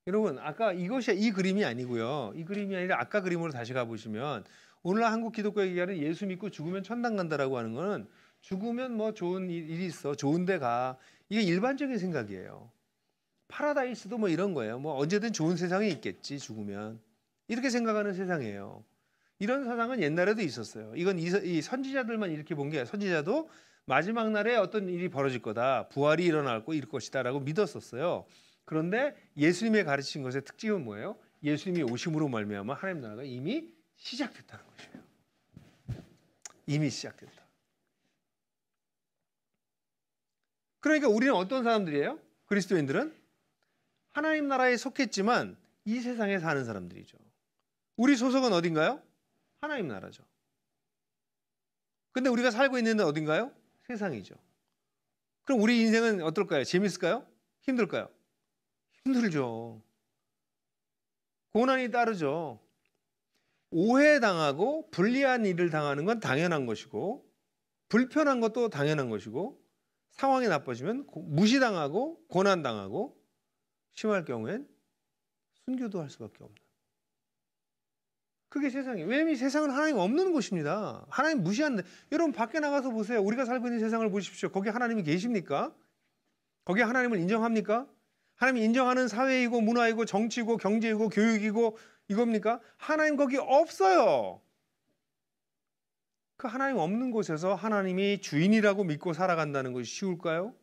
여러분 아까 이것이 이 그림이 아니고요. 이 그림이 아니라 아까 그림으로 다시 가보시면 오늘날 한국 기독교 얘기하는 예수 믿고 죽으면 천당 간다라고 하는 거는 죽으면 뭐 좋은 일이 있어. 좋은 데 가. 이게 일반적인 생각이에요. 파라다이스도 뭐 이런 거예요. 뭐 언제든 좋은 세상이 있겠지 죽으면. 이렇게 생각하는 세상이에요. 이런 사상은 옛날에도 있었어요. 이건 이 선지자들만 이렇게 본 게 선지자도 마지막 날에 어떤 일이 벌어질 거다. 부활이 일어나고 이럴 것이다 라고 믿었었어요. 그런데 예수님의 가르친 것의 특징은 뭐예요? 예수님이 오심으로 말미암아 하나님 나라가 이미 시작됐다는 것이에요. 이미 시작됐다. 그러니까 우리는 어떤 사람들이에요? 그리스도인들은 하나님 나라에 속했지만 이 세상에 사는 사람들이죠. 우리 소속은 어딘가요? 하나님 나라죠. 근데 우리가 살고 있는 데는 어딘가요? 세상이죠. 그럼 우리 인생은 어떨까요? 재밌을까요? 힘들까요? 힘들죠. 고난이 따르죠. 오해당하고 불리한 일을 당하는 건 당연한 것이고 불편한 것도 당연한 것이고 상황이 나빠지면 무시당하고 고난당하고 심할 경우엔 순교도 할 수밖에 없는. 그게 세상이에요. 왜냐하면 이 세상은 하나님 없는 곳입니다. 하나님 무시하는데 여러분 밖에 나가서 보세요. 우리가 살고 있는 세상을 보십시오. 거기 하나님이 계십니까? 거기에 하나님을 인정합니까? 하나님이 인정하는 사회이고 문화이고 정치이고 경제이고 교육이고 이겁니까? 하나님 거기 없어요. 그 하나님 없는 곳에서 하나님이 주인이라고 믿고 살아간다는 것이 쉬울까요?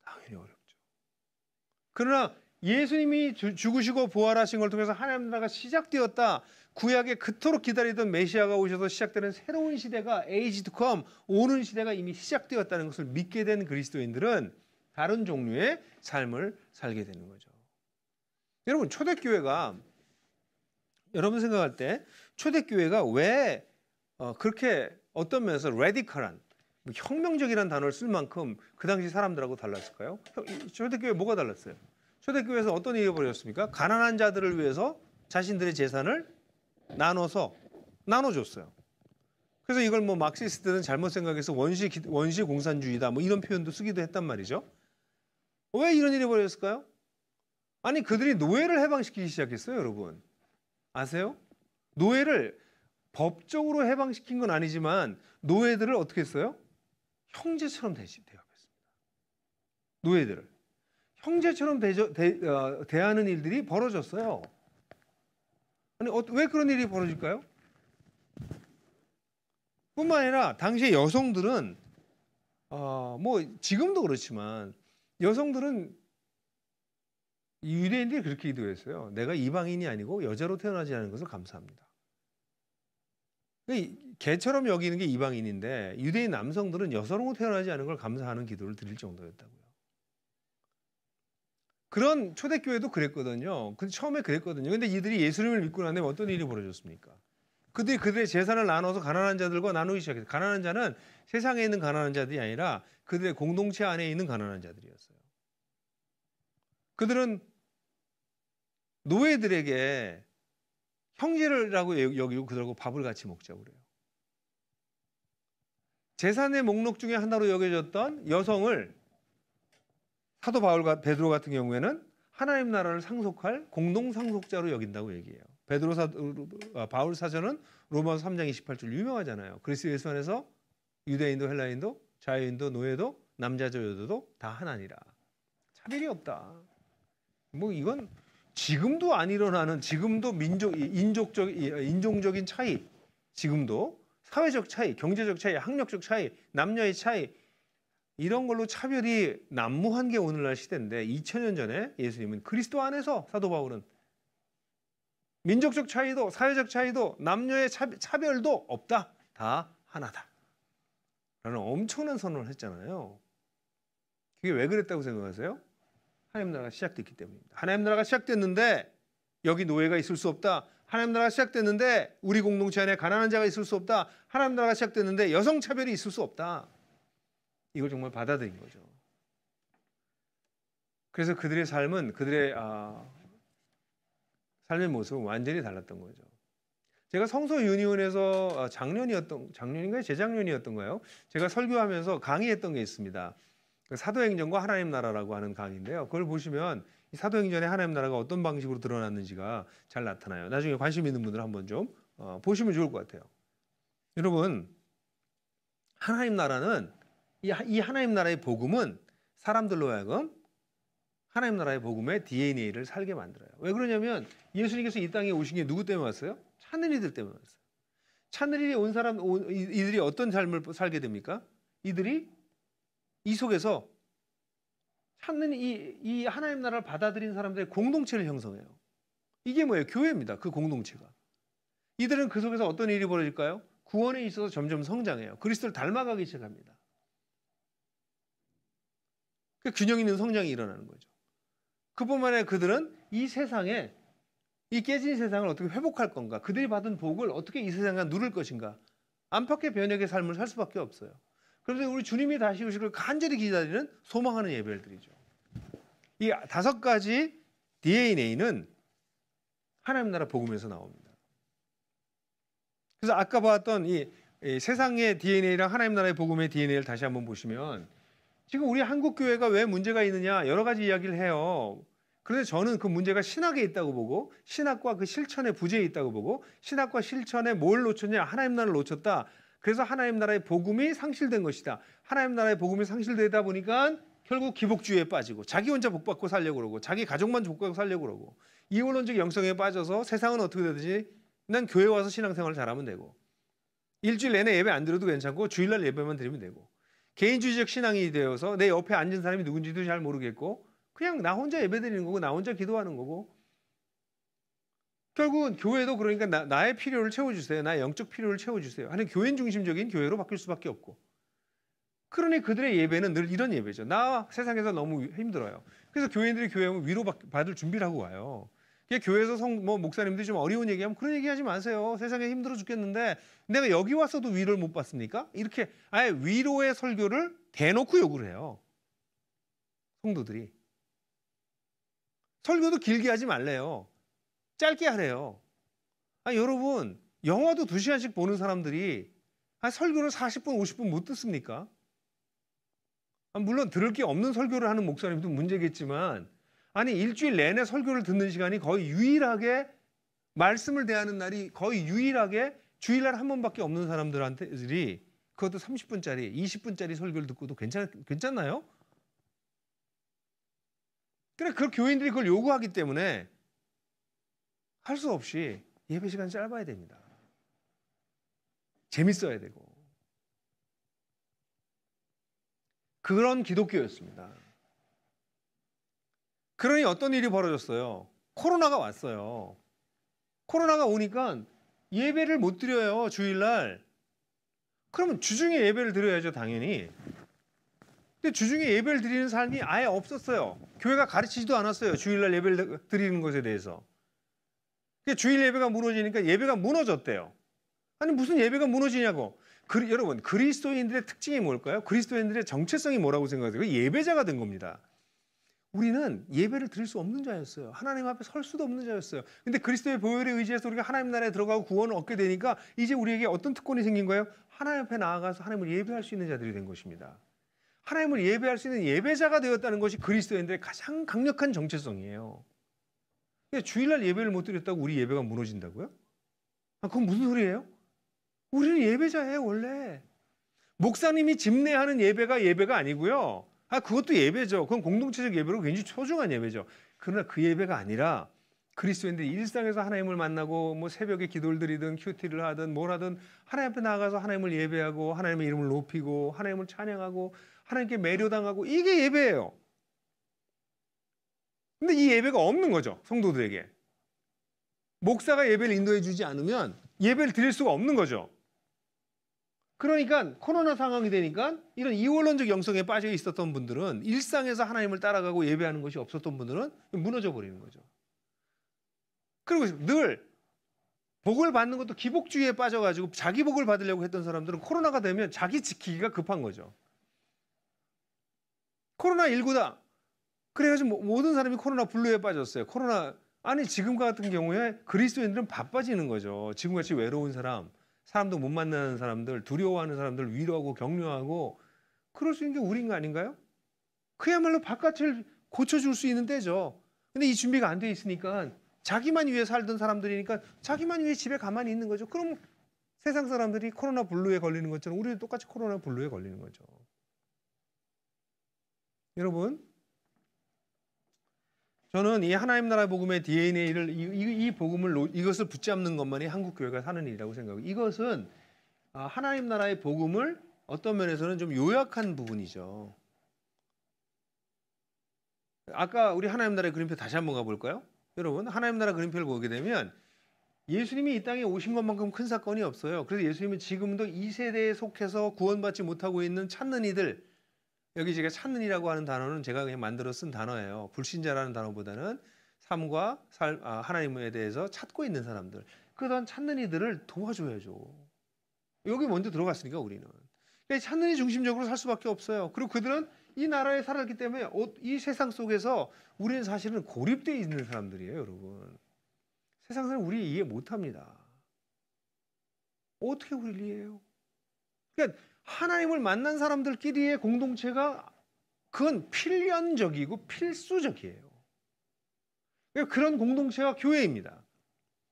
당연히 어렵죠. 그러나 예수님이 죽으시고 부활하신 걸 통해서 하나님 나라가 시작되었다. 구약에 그토록 기다리던 메시아가 오셔서 시작되는 새로운 시대가 age to come, 오는 시대가 이미 시작되었다는 것을 믿게 된 그리스도인들은 다른 종류의 삶을 살게 되는 거죠. 여러분 초대교회가 여러분 생각할 때 초대교회가 왜 그렇게 어떤 면에서 레디컬한 혁명적이라는 단어를 쓸 만큼 그 당시 사람들하고 달랐을까요? 초대교회 뭐가 달랐어요? 초대교회에서 어떤 일이 벌어졌습니까? 가난한 자들을 위해서 자신들의 재산을 나눠줬어요. 그래서 이걸 뭐 막시스트들은 잘못 생각해서 원시 공산주의다 뭐 이런 표현도 쓰기도 했단 말이죠. 왜 이런 일이 벌어졌을까요? 아니 그들이 노예를 해방시키기 시작했어요, 여러분. 아세요? 노예를 법적으로 해방시킨 건 아니지만 노예들을 어떻게 했어요? 형제처럼 대접했습니다. 노예들을. 형제처럼 대하는 일들이 벌어졌어요. 아니 왜 그런 일이 벌어질까요? 뿐만 아니라 당시에 여성들은 뭐 지금도 그렇지만 여성들은 유대인들이 그렇게 기도했어요. 내가 이방인이 아니고 여자로 태어나지 않은 것을 감사합니다. 개처럼 여기는 게 이방인인데 유대인 남성들은 여성으로 태어나지 않은 걸 감사하는 기도를 드릴 정도였다고요. 그런 초대교회도 그랬거든요. 처음에 그랬거든요. 근데 이들이 예수님을 믿고 난 다음에 어떤 일이 벌어졌습니까? 그들의 재산을 나눠서 가난한 자들과 나누기 시작했어요. 가난한 자는 세상에 있는 가난한 자들이 아니라 그들의 공동체 안에 있는 가난한 자들이었어요. 그들은 노예들에게 형제라고 여기고 그들하고 밥을 같이 먹자고 그래요. 재산의 목록 중에 하나로 여겨졌던 여성을 사도 바울과 베드로 같은 경우에는 하나님 나라를 상속할 공동 상속자로 여긴다고 얘기해요. 바울 사전은 로마서 3장 28절 유명하잖아요. 그리스도 예수 안에서 유대인도 헬라인도 자유인도 노예도 남자죠 여자도 다 하나니라. 차별이 없다. 뭐 이건 지금도 안 일어나는 지금도 인종적인 차이, 지금도 사회적 차이, 경제적 차이, 학력적 차이, 남녀의 차이 이런 걸로 차별이 난무한 게 오늘날 시대인데 2000년 전에 예수님은 그리스도 안에서 사도 바울은 민족적 차이도 사회적 차이도 남녀의 차별도 없다. 다 하나다. 라는 엄청난 선언을 했잖아요. 그게 왜 그랬다고 생각하세요? 하나님 나라가 시작됐기 때문입니다. 하나님 나라가 시작됐는데 여기 노예가 있을 수 없다. 하나님 나라가 시작됐는데 우리 공동체 안에 가난한 자가 있을 수 없다. 하나님 나라가 시작됐는데 여성 차별이 있을 수 없다. 이걸 정말 받아들인 거죠. 그래서 그들의 삶은 그들의 삶의 모습은 완전히 달랐던 거죠. 제가 성서 유니온에서 작년인가요? 재작년이었던가요? 제가 설교하면서 강의했던 게 있습니다. 사도행전과 하나님 나라라고 하는 강의인데요. 그걸 보시면 이 사도행전에 하나님 나라가 어떤 방식으로 드러났는지가 잘 나타나요. 나중에 관심 있는 분들은 한번 좀 보시면 좋을 것 같아요. 여러분, 하나님 나라는 이 하나님 나라의 복음은 사람들로 하여금 하나님 나라의 복음의 DNA를 살게 만들어요. 왜 그러냐면 예수님께서 이 땅에 오신 게 누구 때문에 왔어요? 찾는 이들 때문에 왔어요. 찾는 이들이 온 사람, 이들이 어떤 삶을 살게 됩니까? 이들이 이 속에서 찾는 이 하나님 나라를 받아들인 사람들의 공동체를 형성해요. 이게 뭐예요? 교회입니다. 그 공동체가. 이들은 그 속에서 어떤 일이 벌어질까요? 구원에 있어서 점점 성장해요. 그리스도를 닮아가기 시작합니다. 그 균형 있는 성장이 일어나는 거죠. 그뿐만 아니라 그들은 이 세상에 이 깨진 세상을 어떻게 회복할 건가? 그들이 받은 복을 어떻게 이 세상에 누릴 것인가? 안팎의 변혁의 삶을 살 수밖에 없어요. 그래서 우리 주님이 다시 오실 걸 간절히 기다리는 소망하는 예배를 드리죠. 이 5가지 DNA는 하나님 나라 복음에서 나옵니다. 그래서 아까 봤던 이 세상의 DNA랑 하나님 나라의 복음의 DNA를 다시 한번 보시면 지금 우리 한국 교회가 왜 문제가 있느냐 여러 가지 이야기를 해요. 그런데 저는 그 문제가 신학에 있다고 보고 신학과 그 실천의 부재에 있다고 보고 신학과 실천에 뭘 놓쳤냐 하나님 나라를 놓쳤다. 그래서 하나님 나라의 복음이 상실된 것이다. 하나님 나라의 복음이 상실되다 보니까 결국 기복주의에 빠지고 자기 혼자 복받고 살려고 그러고 자기 가족만 복받고 살려고 그러고 이원론적 영성에 빠져서 세상은 어떻게 되든지 난 교회 와서 신앙생활을 잘하면 되고 일주일 내내 예배 안 드려도 괜찮고 주일날 예배만 드리면 되고 개인주의적 신앙이 되어서 내 옆에 앉은 사람이 누군지도 잘 모르겠고 그냥 나 혼자 예배 드리는 거고 나 혼자 기도하는 거고 결국은 교회도 그러니까 나의 필요를 채워주세요. 나의 영적 필요를 채워주세요. 하는 교인 중심적인 교회로 바뀔 수밖에 없고 그러니 그들의 예배는 늘 이런 예배죠. 나 세상에서 너무 힘들어요. 그래서 교인들이 교회 오면 위로받을 준비를 하고 와요. 교회에서 목사님들이 좀 어려운 얘기하면 그런 얘기하지 마세요. 세상에 힘들어 죽겠는데 내가 여기 왔어도 위로를 못 받습니까? 이렇게 아예 위로의 설교를 대놓고 요구를 해요. 성도들이. 설교도 길게 하지 말래요. 짧게 하래요. 여러분 영화도 2시간씩 보는 사람들이 설교를 40분, 50분 못 듣습니까? 물론 들을 게 없는 설교를 하는 목사님도 문제겠지만 일주일 내내 설교를 듣는 시간이 거의 유일하게 말씀을 대하는 날이 거의 유일하게 주일날 한 번밖에 없는 사람들한테들이 그것도 30분짜리, 20분짜리 설교를 듣고도 괜찮나요? 그래, 그 교인들이 그걸 요구하기 때문에 할 수 없이 예배 시간이 짧아야 됩니다. 재밌어야 되고. 그런 기독교였습니다. 그러니 어떤 일이 벌어졌어요? 코로나가 왔어요. 코로나가 오니까 예배를 못 드려요, 주일날. 그러면 주중에 예배를 드려야죠, 당연히. 근데 주중에 예배를 드리는 사람이 아예 없었어요. 교회가 가르치지도 않았어요, 주일날 예배를 드리는 것에 대해서. 주일 예배가 무너지니까 예배가 무너졌대요. 무슨 예배가 무너지냐고. 여러분, 그리스도인들의 특징이 뭘까요? 그리스도인들의 정체성이 뭐라고 생각하세요? 예배자가 된 겁니다. 우리는 예배를 드릴 수 없는 자였어요. 하나님 앞에 설 수도 없는 자였어요. 근데 그리스도의 보혈에 의지해서 우리가 하나님 나라에 들어가고 구원을 얻게 되니까 이제 우리에게 어떤 특권이 생긴 거예요? 하나님 앞에 나아가서 하나님을 예배할 수 있는 자들이 된 것입니다. 하나님을 예배할 수 있는 예배자가 되었다는 것이 그리스도인들의 가장 강력한 정체성이에요. 근데 주일날 예배를 못 드렸다고 우리 예배가 무너진다고요? 그건 무슨 소리예요? 우리는 예배자예요, 원래. 목사님이 집례하는 예배가 아니고요. 그것도 예배죠. 그건 공동체적 예배로 굉장히 소중한 예배죠. 그러나 그 예배가 아니라 그리스도인들이 일상에서 하나님을 만나고 새벽에 기도를 드리든 큐티를 하든 뭘 하든 하나님 앞에 나가서 하나님을 예배하고 하나님의 이름을 높이고 하나님을 찬양하고 하나님께 매료당하고 이게 예배예요. 근데 이 예배가 없는 거죠, 성도들에게. 목사가 예배를 인도해 주지 않으면 예배를 드릴 수가 없는 거죠. 그러니까 코로나 상황이 되니까 이런 이원론적 영성에 빠져 있었던 분들은 일상에서 하나님을 따라가고 예배하는 것이 없었던 분들은 무너져 버리는 거죠. 그리고 늘 복을 받는 것도 기복주의에 빠져가지고 자기 복을 받으려고 했던 사람들은 코로나가 되면 자기 지키기가 급한 거죠. 코로나19다. 그래가지고 모든 사람이 코로나 블루에 빠졌어요. 지금 같은 경우에 그리스도인들은 바빠지는 거죠. 지금같이 외로운 사람도 못 만나는 사람들, 두려워하는 사람들 위로하고 격려하고 그럴 수 있는 게 우리인 거 아닌가요? 그야말로 바깥을 고쳐줄 수 있는 때죠. 근데 이 준비가 안 돼 있으니까 자기만 위해 살던 사람들이니까 자기만 위해 집에 가만히 있는 거죠. 그럼 세상 사람들이 코로나 블루에 걸리는 것처럼 우리도 똑같이 코로나 블루에 걸리는 거죠. 여러분, 저는 이 하나님 나라 복음의 DNA를 이 복음을 이것을 붙잡는 것만이 한국 교회가 사는 일이라고 생각해요. 이것은 하나님 나라의 복음을 어떤 면에서는 좀 요약한 부분이죠. 아까 우리 하나님 나라의 그림표 다시 한번 가볼까요? 여러분, 하나님 나라 그림표를 보게 되면 예수님이 이 땅에 오신 것만큼 큰 사건이 없어요. 그래서 예수님은 지금도 이 세대에 속해서 구원받지 못하고 있는 찾는 이들, 여기 제가 찾는 이라고 하는 단어는 제가 그냥 만들어 쓴 단어예요. 불신자라는 단어보다는 삶과 하나님에 대해서 찾고 있는 사람들, 그런 찾는 이들을 도와줘야죠. 여기 먼저 들어갔으니까 우리는. 그러니까 찾는 이 중심적으로 살 수밖에 없어요. 그리고 그들은 이 나라에 살았기 때문에 이 세상 속에서 우리는 사실은 고립되어 있는 사람들이에요, 여러분. 세상 사람 우리 이해 못합니다. 어떻게 우리를 이해해요? 그러니까 하나님을 만난 사람들끼리의 공동체가 그건 필연적이고 필수적이에요. 그러니까 그런 공동체가 교회입니다.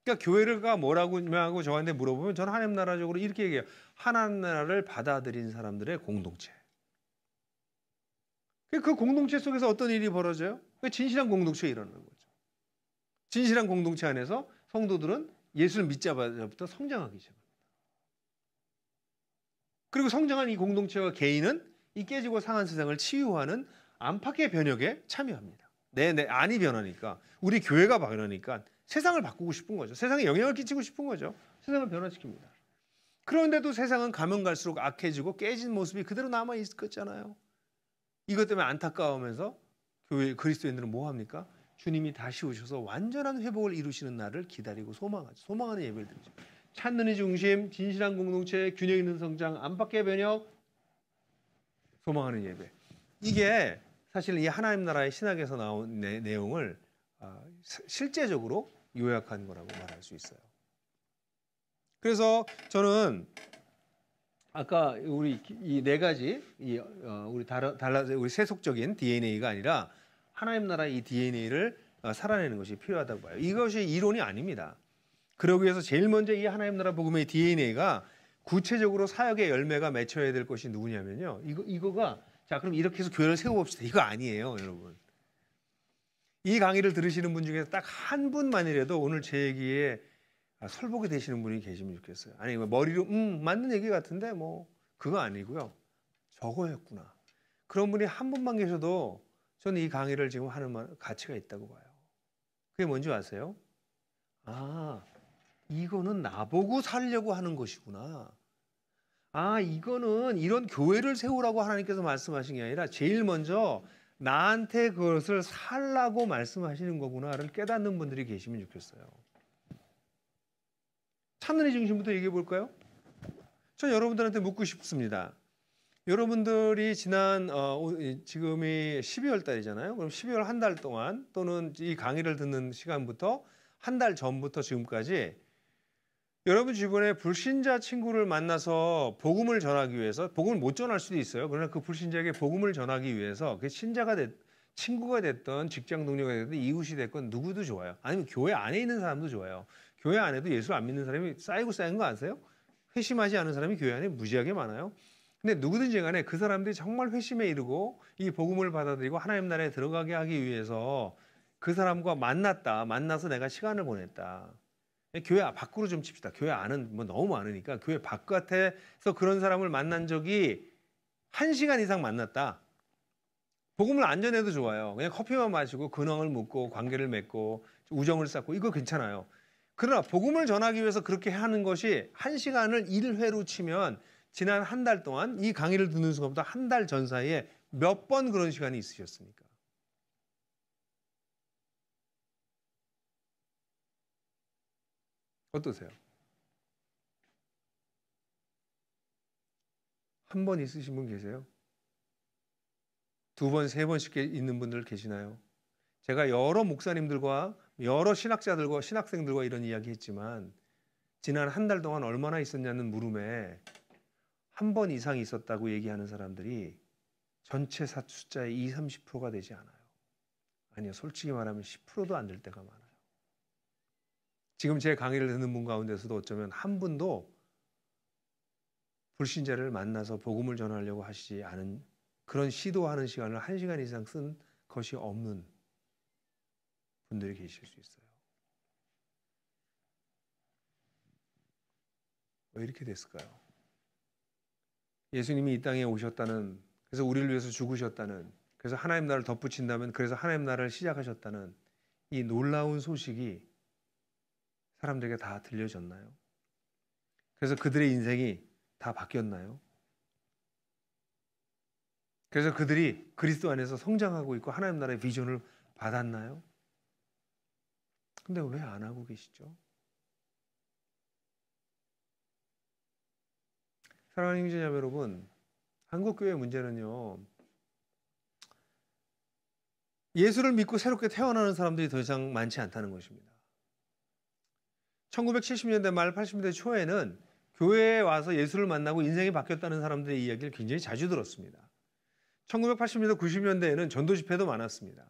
그러니까 교회가 뭐라고 저한테 물어보면 저는 하나님 나라적으로 이렇게 얘기해요. 하나님 나라를 받아들인 사람들의 공동체. 그 공동체 속에서 어떤 일이 벌어져요? 진실한 공동체가 일어나는 거죠. 진실한 공동체 안에서 성도들은 예수를 믿자마자부터 성장하기 시작합니다. 그리고 성장한 이 공동체와 개인은 이 깨지고 상한 세상을 치유하는 안팎의 변혁에 참여합니다. 안이 변하니까, 우리 교회가 변하니까 세상을 바꾸고 싶은 거죠. 세상에 영향을 끼치고 싶은 거죠. 세상을 변화시킵니다. 그런데도 세상은 가면 갈수록 악해지고 깨진 모습이 그대로 남아있었잖아요. 이것 때문에 안타까워하면서 교회 그리스도인들은 뭐 합니까? 주님이 다시 오셔서 완전한 회복을 이루시는 날을 기다리고 소망하죠. 소망하는 예배를 드리죠. 찾는 이 중심, 진실한 공동체, 균형 있는 성장, 안팎의 변혁, 소망하는 예배. 이게 사실 이 하나님 나라의 신학에서 나온 내용을 실제적으로 요약한 거라고 말할 수 있어요. 그래서 저는 아까 우리 이 네 가지 우리 세속적인 DNA가 아니라 하나님 나라의 이 DNA를 살아내는 것이 필요하다고 봐요. 이것이 이론이 아닙니다. 그러기 위해서 제일 먼저 이 하나님 나라 복음의 DNA가 구체적으로 사역의 열매가 맺혀야 될 것이 누구냐면요. 이거가 자 그럼 이렇게 해서 교회를 세워봅시다. 이거 아니에요, 여러분. 이 강의를 들으시는 분 중에서 딱 한 분만이라도 오늘 제 얘기에 설복이 되시는 분이 계시면 좋겠어요. 아니 머리로 맞는 얘기 같은데 뭐 그거 아니고요. 저거였구나. 그런 분이 한 분만 계셔도 저는 이 강의를 지금 하는 가치가 있다고 봐요. 그게 뭔지 아세요? 이거는 나보고 살려고 하는 것이구나. 이거는 이런 교회를 세우라고 하나님께서 말씀하신 게 아니라 제일 먼저 나한테 그것을 살라고 말씀하시는 거구나를 깨닫는 분들이 계시면 좋겠어요. 찾는 이 중심부터 얘기해 볼까요? 전 여러분들한테 묻고 싶습니다. 여러분들이 지금이 12월 달이잖아요. 그럼 12월 한 달 동안 또는 이 강의를 듣는 시간부터 한 달 전부터 지금까지 여러분 주변에 불신자 친구를 만나서 복음을 전하기 위해서, 복음을 못 전할 수도 있어요. 그러나 그 불신자에게 복음을 전하기 위해서 그 친구가 됐던 직장 동료가 됐든 이웃이 됐건 누구도 좋아요. 아니면 교회 안에 있는 사람도 좋아요. 교회 안에도 예수 안 믿는 사람이 쌓인 거 아세요? 회심하지 않은 사람이 교회 안에 무지하게 많아요. 근데 누구든지 간에 그 사람들이 정말 회심에 이르고 이 복음을 받아들이고 하나님 나라에 들어가게 하기 위해서 그 사람과 만나서 내가 시간을 보냈다. 교회 밖으로 좀 칩시다. 교회 안은 뭐 너무 많으니까 교회 바깥에서 그런 사람을 만난 적이 1시간 이상 만났다. 복음을 안 전해도 좋아요. 그냥 커피만 마시고 근황을 묻고 관계를 맺고 우정을 쌓고 이거 괜찮아요. 그러나 복음을 전하기 위해서 그렇게 하는 것이 1시간을 1회로 치면 지난 한 달 동안 이 강의를 듣는 순간부터 한 달 전 사이에 몇 번 그런 시간이 있으셨습니까? 어떠세요? 한 번 있으신 분 계세요? 2번, 3번씩 있는 분들 계시나요? 제가 여러 목사님들과 여러 신학자들과 신학생들과 이런 이야기 했지만 지난 한 달 동안 얼마나 있었냐는 물음에 한 번 이상 있었다고 얘기하는 사람들이 전체 숫자의 20, 30%가 되지 않아요. 아니요. 솔직히 말하면 10%도 안 될 때가 많아요. 지금 제 강의를 듣는 분 가운데서도 어쩌면 한 분도 불신자를 만나서 복음을 전하려고 하시지 않은 그런 시도하는 시간을 1시간 이상 쓴 것이 없는 분들이 계실 수 있어요. 왜 이렇게 됐을까요? 예수님이 이 땅에 오셨다는, 그래서 우리를 위해서 죽으셨다는, 그래서 하나님 나라를 덧붙인다면 그래서 하나님 나라를 시작하셨다는 이 놀라운 소식이 사람들에게 다 들려졌나요? 그래서 그들의 인생이 다 바뀌었나요? 그래서 그들이 그리스도 안에서 성장하고 있고 하나님 나라의 비전을 받았나요? 근데 왜 안 하고 계시죠? 사랑하는 형제자매 여러분, 한국교회의 문제는요, 예수를 믿고 새롭게 태어나는 사람들이 더 이상 많지 않다는 것입니다. 1970년대 말 80년대 초에는 교회에 와서 예수를 만나고 인생이 바뀌었다는 사람들의 이야기를 굉장히 자주 들었습니다. 1980년대, 90년대에는 전도 집회도 많았습니다.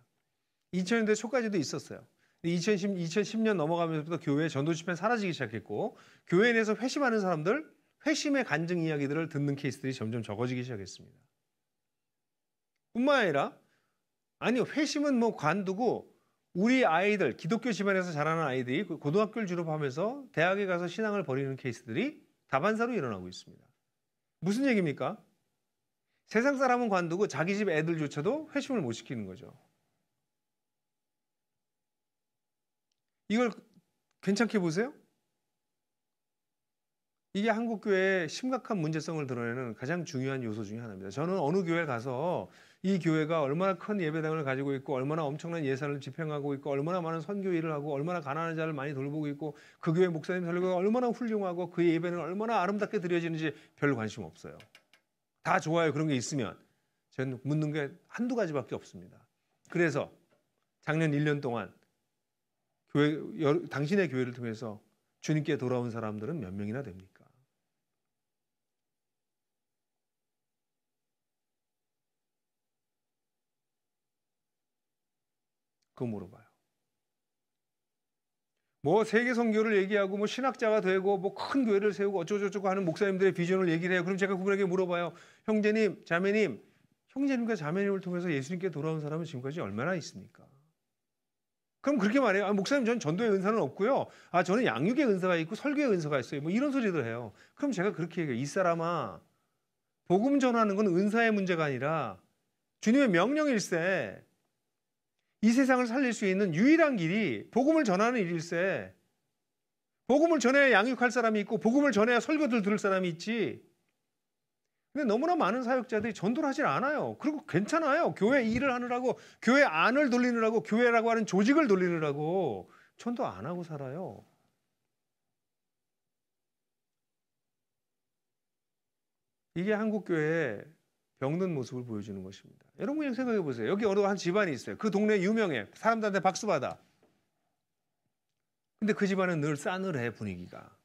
2000년대 초까지도 있었어요. 2010년 넘어가면서부터 교회의 전도 집회는 사라지기 시작했고 교회 내에서 회심하는 사람들, 회심의 간증 이야기들을 듣는 케이스들이 점점 적어지기 시작했습니다. 뿐만 아니라 회심은 뭐 관두고 우리 아이들, 기독교 집안에서 자라는 아이들이 고등학교를 졸업하면서 대학에 가서 신앙을 버리는 케이스들이 다반사로 일어나고 있습니다. 무슨 얘기입니까? 세상 사람은 관두고 자기 집 애들조차도 회심을 못 시키는 거죠. 이걸 괜찮게 보세요? 이게 한국교회의 심각한 문제성을 드러내는 가장 중요한 요소 중에 하나입니다. 저는 어느 교회에 가서 이 교회가 얼마나 큰 예배당을 가지고 있고 얼마나 엄청난 예산을 집행하고 있고 얼마나 많은 선교 일을 하고 얼마나 가난한 자를 많이 돌보고 있고 그 교회 목사님 설교가 얼마나 훌륭하고 그 예배는 얼마나 아름답게 드려지는지 별로 관심 없어요. 다 좋아요. 그런 게 있으면. 저는 묻는 게 한두 가지밖에 없습니다. 그래서 작년 1년 동안 당신의 교회를 통해서 주님께 돌아온 사람들은 몇 명이나 됩니까? 그거 물어봐요. 뭐 세계 선교를 얘기하고 뭐 신학자가 되고 뭐 큰 교회를 세우고 어쩌고저쩌고 하는 목사님들의 비전을 얘기를 해요. 그럼 제가 그분에게 물어봐요. 형제님, 자매님, 형제님과 자매님을 통해서 예수님께 돌아온 사람은 지금까지 얼마나 있습니까? 그럼 그렇게 말해요. 목사님, 저는 전도의 은사는 없고요. 저는 양육의 은사가 있고 설교의 은사가 있어요. 뭐 이런 소리도 해요. 그럼 제가 그렇게 얘기해요. 이 사람아, 복음 전하는 건 은사의 문제가 아니라 주님의 명령일세. 이 세상을 살릴 수 있는 유일한 길이 복음을 전하는 일일세. 복음을 전해야 양육할 사람이 있고 복음을 전해야 설교들 들을 사람이 있지. 근데 너무나 많은 사역자들이 전도를 하질 않아요. 그리고 괜찮아요. 교회 일을 하느라고, 교회 안을 돌리느라고, 교회라고 하는 조직을 돌리느라고 전도 안 하고 살아요. 이게 한국교회의 병든 모습을 보여주는 것입니다. 여러분 그냥 생각해 보세요. 여기 어느 한 집안이 있어요. 그 동네 유명해. 사람들한테 박수 받아. 근데 그 집안은 늘 싸늘해, 분위기가.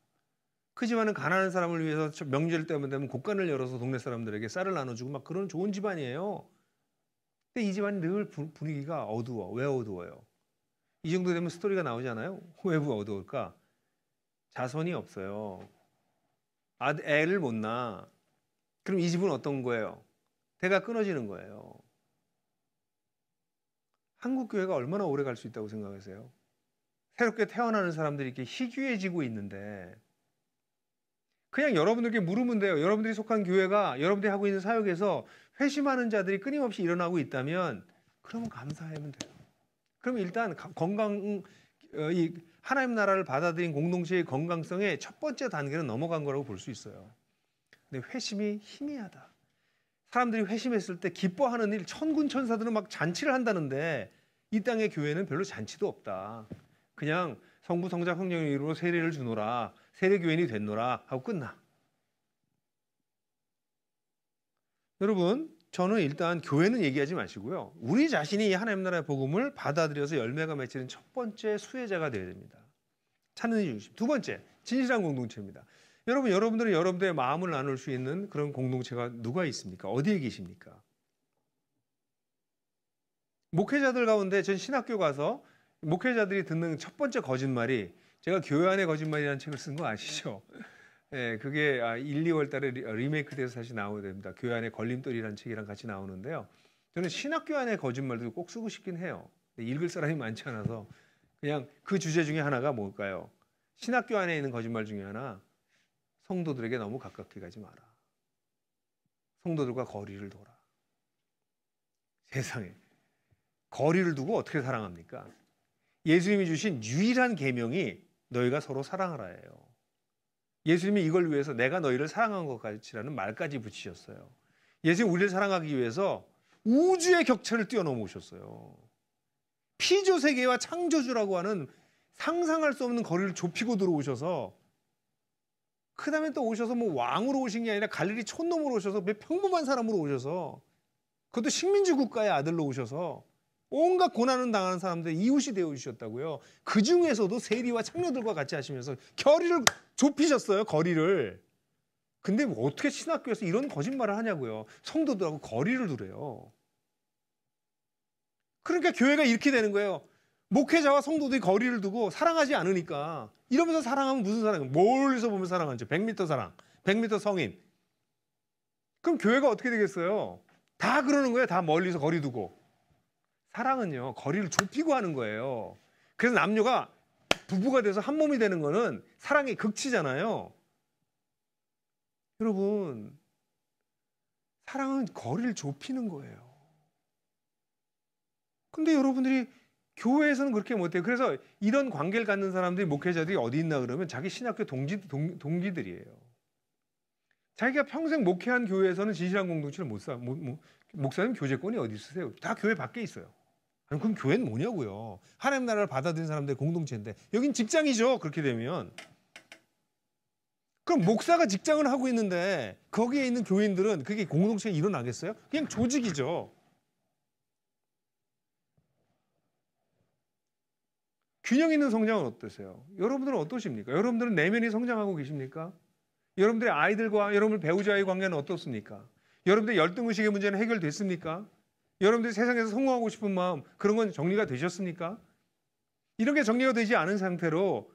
그 집안은 가난한 사람을 위해서 명절 때만 되면 곡간을 열어서 동네 사람들에게 쌀을 나눠주고 막 그런 좋은 집안이에요. 근데 이 집안이 늘 분위기가 어두워. 왜 어두워요? 이 정도 되면 스토리가 나오잖아요. 왜 어두울까? 자손이 없어요. 애를 못 낳아. 그럼 이 집은 어떤 거예요? 대가 끊어지는 거예요. 한국 교회가 얼마나 오래 갈 수 있다고 생각하세요? 새롭게 태어나는 사람들이 이렇게 희귀해지고 있는데 그냥 여러분들께 물으면 돼요. 여러분들이 속한 교회가 여러분들이 하고 있는 사역에서 회심하는 자들이 끊임없이 일어나고 있다면 그러면 감사하면 돼요. 그럼 일단 이 하나님 나라를 받아들인 공동체의 건강성의 첫 번째 단계는 넘어간 거라고 볼 수 있어요. 근데 회심이 희미하다. 사람들이 회심했을 때 기뻐하는 일, 천군 천사들은 막 잔치를 한다는데 이 땅의 교회는 별로 잔치도 없다. 그냥 성부 성자 성령의 이름으로 세례를 주노라, 세례교인이 됐노라 하고 끝나. 여러분, 저는 일단 교회는 얘기하지 마시고요. 우리 자신이 하나님 나라의 복음을 받아들여서 열매가 맺히는 첫 번째 수혜자가 되어야 됩니다. 찾는 이 중심. 두 번째, 진실한 공동체입니다. 여러분들은 여러분들의 마음을 나눌 수 있는 그런 공동체가 누가 있습니까? 어디에 계십니까? 목회자들 가운데 전 신학교 가서 목회자들이 듣는 첫 번째 거짓말이, 제가 교회 안의 거짓말이라는 책을 쓴 거 아시죠? 예, 그게 1, 2월 달에 리메이크돼서 다시 나오게 됩니다. 교회 안의 걸림돌이라는 책이랑 같이 나오는데요. 저는 신학교 안의 거짓말도 꼭 쓰고 싶긴 해요. 읽을 사람이 많지 않아서 그냥 그 주제 중에 하나가 뭘까요? 신학교 안에 있는 거짓말 중에 하나, 성도들에게 너무 가깝게 가지 마라. 성도들과 거리를 둬라. 세상에, 거리를 두고 어떻게 사랑합니까? 예수님이 주신 유일한 계명이 너희가 서로 사랑하라예요. 예수님이 이걸 위해서 내가 너희를 사랑한 것 같이라는 말까지 붙이셨어요. 예수님 우리를 사랑하기 위해서 우주의 격차를 뛰어넘으셨어요. 피조 세계와 창조주라고 하는 상상할 수 없는 거리를 좁히고 들어오셔서, 그 다음에 또 오셔서 뭐 왕으로 오신 게 아니라 갈릴리 촌놈으로 오셔서 평범한 사람으로 오셔서, 그것도 식민지 국가의 아들로 오셔서 온갖 고난을 당하는 사람들 이웃이 되어주셨다고요. 그 중에서도 세리와 창녀들과 같이 하시면서 거리를 좁히셨어요. 거리를. 근데 뭐 어떻게 신학교에서 이런 거짓말을 하냐고요. 성도들하고 거리를 두래요. 그러니까 교회가 이렇게 되는 거예요. 목회자와 성도들이 거리를 두고 사랑하지 않으니까. 이러면서 사랑하면 무슨 사랑이에요? 멀리서 보면 사랑하죠. 100m 사랑, 100m 성인. 그럼 교회가 어떻게 되겠어요? 다 그러는 거예요. 다 멀리서 거리 두고. 사랑은요, 거리를 좁히고 하는 거예요. 그래서 남녀가 부부가 돼서 한 몸이 되는 거는 사랑의 극치잖아요. 여러분, 사랑은 거리를 좁히는 거예요. 근데 여러분들이 교회에서는 그렇게 못해요. 그래서 이런 관계를 갖는 사람들이, 목회자들이 어디 있나 그러면 자기 신학교 동기들이에요. 자기가 평생 목회한 교회에서는 진실한 공동체를 목사님 교제권이 어디 있으세요? 다 교회 밖에 있어요. 아니, 그럼 교회는 뭐냐고요. 하나님 나라를 받아들인 사람들의 공동체인데, 여긴 직장이죠. 그렇게 되면. 그럼 목사가 직장을 하고 있는데 거기에 있는 교인들은 그게 공동체가 일어나겠어요? 그냥 조직이죠. 균형 있는 성장은 어떠세요? 여러분들은 어떠십니까? 여러분들은 내면이 성장하고 계십니까? 여러분들의 아이들과 여러분 배우자의 관계는 어떻습니까? 여러분들의 열등의식의 문제는 해결됐습니까? 여러분들이 세상에서 성공하고 싶은 마음, 그런 건 정리가 되셨습니까? 이런 게 정리가 되지 않은 상태로,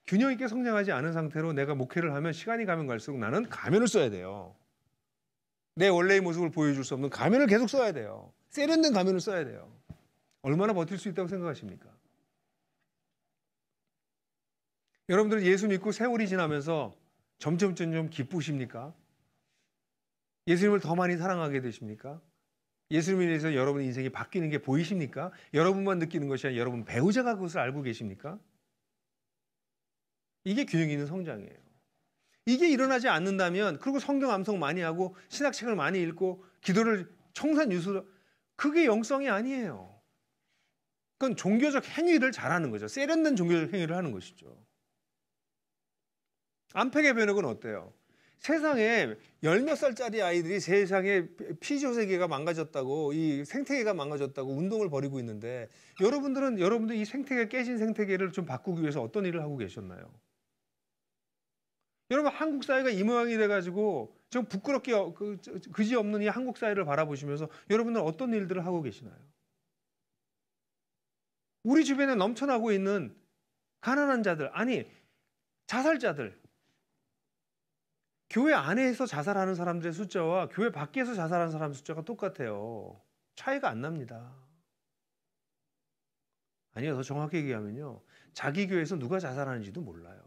균형 있게 성장하지 않은 상태로 내가 목회를 하면 시간이 가면 갈수록 나는 가면을 써야 돼요. 내 원래의 모습을 보여줄 수 없는 가면을 계속 써야 돼요. 세련된 가면을 써야 돼요. 얼마나 버틸 수 있다고 생각하십니까? 여러분들은 예수 믿고 세월이 지나면서 점점 기쁘십니까? 예수님을 더 많이 사랑하게 되십니까? 예수님에 대해서 여러분 인생이 바뀌는 게 보이십니까? 여러분만 느끼는 것이 아니라 여러분 배우자가 그것을 알고 계십니까? 이게 균형 있는 성장이에요. 이게 일어나지 않는다면, 그리고 성경 암송 많이 하고 신학책을 많이 읽고 기도를 청산유수, 그게 영성이 아니에요. 그건 종교적 행위를 잘하는 거죠. 세련된 종교적 행위를 하는 것이죠. 안팎의 변혁은 어때요? 세상에 10몇 살짜리 아이들이 세상에 피조세계가 망가졌다고, 이 생태계가 망가졌다고 운동을 벌이고 있는데, 여러분들 이 생태계, 깨진 생태계를 좀 바꾸기 위해서 어떤 일을 하고 계셨나요? 여러분, 한국 사회가 이 모양이 돼가지고 좀 부끄럽게 그지없는 이 한국 사회를 바라보시면서 여러분들은 어떤 일들을 하고 계시나요? 우리 주변에 넘쳐나고 있는 가난한 자들, 아니 자살자들, 교회 안에서 자살하는 사람들의 숫자와 교회 밖에서 자살하는 사람 숫자가 똑같아요. 차이가 안 납니다. 아니요, 더 정확히 얘기하면요, 자기 교회에서 누가 자살하는지도 몰라요.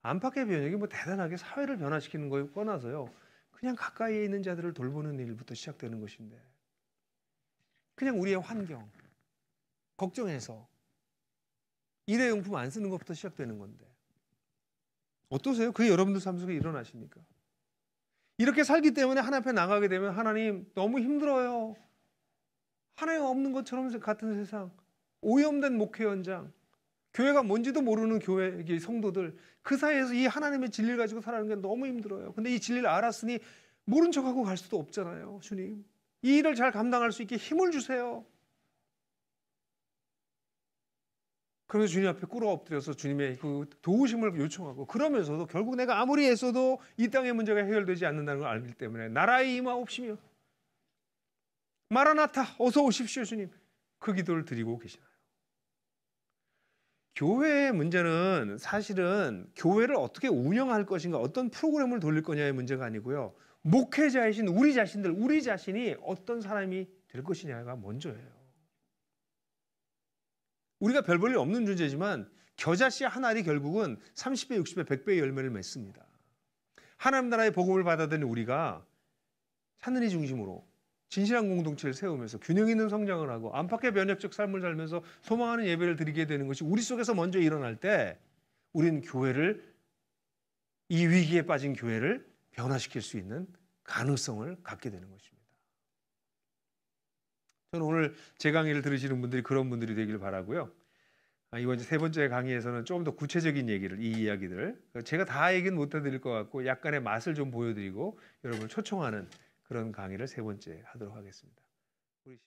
안팎의 변혁이 뭐 대단하게 사회를 변화시키는 거에 떠나서요, 그냥 가까이에 있는 자들을 돌보는 일부터 시작되는 것인데, 그냥 우리의 환경 걱정해서 일회용품 안 쓰는 것부터 시작되는 건데, 어떠세요? 그게 여러분들 삶 속에 일어나십니까? 이렇게 살기 때문에 하나님 앞에 나가게 되면 하나님 너무 힘들어요. 하나님 없는 것처럼 같은 세상, 오염된 목회 현장, 교회가 뭔지도 모르는 교회 성도들, 그 사이에서 이 하나님의 진리를 가지고 살아가는 게 너무 힘들어요. 근데 이 진리를 알았으니 모른 척하고 갈 수도 없잖아요. 주님, 이 일을 잘 감당할 수 있게 힘을 주세요. 그러면서 주님 앞에 꿇어 엎드려서 주님의 그 도우심을 요청하고, 그러면서도 결국 내가 아무리 애써도 이 땅의 문제가 해결되지 않는다는 걸 알기 때문에 나라의 임하옵시며 마라나타 어서 오십시오 주님. 그 기도를 드리고 계시나요? 교회의 문제는 사실은 교회를 어떻게 운영할 것인가, 어떤 프로그램을 돌릴 거냐의 문제가 아니고요. 목회자이신 우리 자신들, 우리 자신이 어떤 사람이 될 것이냐가 먼저예요. 우리가 별 볼 일 없는 존재지만 겨자씨 한 알이 결국은 30배, 60배, 100배의 열매를 맺습니다. 하나님 나라의 복음을 받아들인 우리가 하늘이 중심으로 진실한 공동체를 세우면서 균형 있는 성장을 하고 안팎의 변혁적 삶을 살면서 소망하는 예배를 드리게 되는 것이 우리 속에서 먼저 일어날 때 우리는 교회를, 이 위기에 빠진 교회를 변화시킬 수 있는 가능성을 갖게 되는 것입니다. 저는 오늘 제 강의를 들으시는 분들이 그런 분들이 되길 바라고요. 이번 세 번째 강의에서는 조금 더 구체적인 얘기를, 이 이야기들 제가 다 얘기는 못 해드릴 것 같고 약간의 맛을 좀 보여드리고 여러분을 초청하는 그런 강의를 세 번째 하도록 하겠습니다. 우리